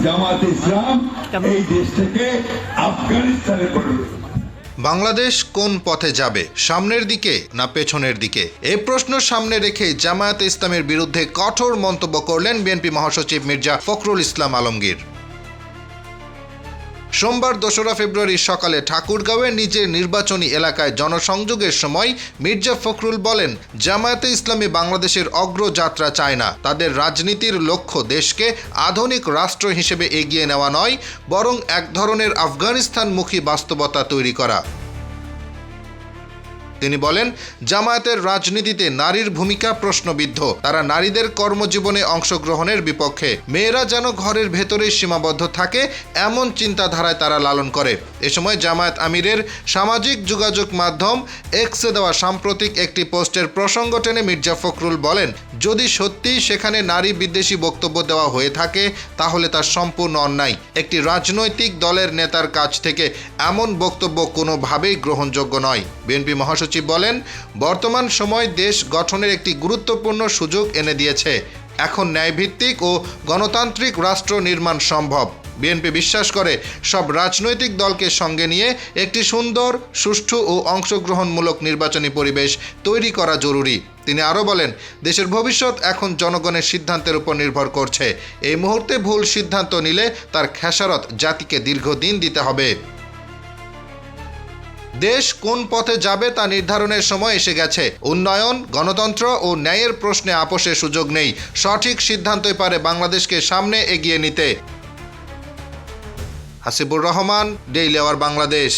জামাত ইসলাম এই দেশ থেকে আফগানিস্তানে পরিণত। বাংলাদেশ কোন পথে যাবে, সামনের দিকে না পেছনের দিকে? এই প্রশ্ন সামনে রেখে জামায়াতে ইসলামের বিরুদ্ধে কঠোর মন্তব্য করলেন বিএনপি মহাসচিব মির্জা ফখরুল ইসলাম আলমগীর। সোমবার ২রা ফেব্রুয়ারি সকালে ঠাকুরগাঁওয়ে নিজের নির্বাচনী এলাকায় জনসংযোগের সময় মির্জা ফখরুল বলেন, জামায়াতে ইসলামী বাংলাদেশের অগ্রযাত্রা চায় না। তাদের রাজনীতির লক্ষ্য দেশকে আধুনিক রাষ্ট্র হিসেবে এগিয়ে নেওয়া নয়, বরং এক ধরনের আফগানিস্তানমুখী বাস্তবতা তৈরি করা। তিনি বলেন, জামায়াতের রাজনীতিতে নারীর ভূমিকা প্রশ্নবিদ্ধ। তারা নারীদের কর্মজীবনে অংশগ্রহণের বিপক্ষে। মেয়েরা যেন ঘরের ভেতরেই সীমাবদ্ধ থাকে, এমন চিন্তাধারায় তারা লালন করে। এ সময় জামায়াত আমিরের সামাজিক যোগাযোগ মাধ্যম এক্সে দেওয়া সাম্প্রতিক একটি পোস্টের প্রসঙ্গ টেনে মির্জা ফখরুল বলেন, যদি সত্যিই সেখানে নারী বিদ্বেষী বক্তব্য দেওয়া হয়ে থাকে তাহলে তা সম্পূর্ণ অন্যায়। একটি রাজনৈতিক দলের নেতার কাছ থেকে এমন বক্তব্য কোনোভাবেই গ্রহণযোগ্য নয়। বিএনপি মহাসচিব বলেন, বর্তমান সময় দেশ গঠনের একটি গুরুত্বপূর্ণ সুযোগ এনে দিয়েছে। এখন ন্যায়ভিত্তিক ও গণতান্ত্রিক রাষ্ট্র নির্মাণ সম্ভব। বিএনপি বিশ্বাস করে সব রাজনৈতিক দলকে সঙ্গে নিয়ে একটি সুন্দর, সুষ্ঠু ও অংশগ্রহণমূলক নির্বাচনী পরিবেশ তৈরি করা জরুরি। তিনি আরও বলেন, দেশের ভবিষ্যৎ এখন জনগণের সিদ্ধান্তের উপর নির্ভর করছে। এই মুহূর্তে ভুল সিদ্ধান্ত নিলে তার খেসারত জাতিকে দীর্ঘদিন দিতে হবে। দেশ কোন পথে যাবে তা নির্ধারণের সময় এসে গেছে। উন্নয়ন, গণতন্ত্র ও ন্যায়ের প্রশ্নে আপোষের সুযোগ নেই। সঠিক সিদ্ধান্তই পারে বাংলাদেশকে সামনে এগিয়ে নিতে। Hasibur Rahman, daily our Bangladesh.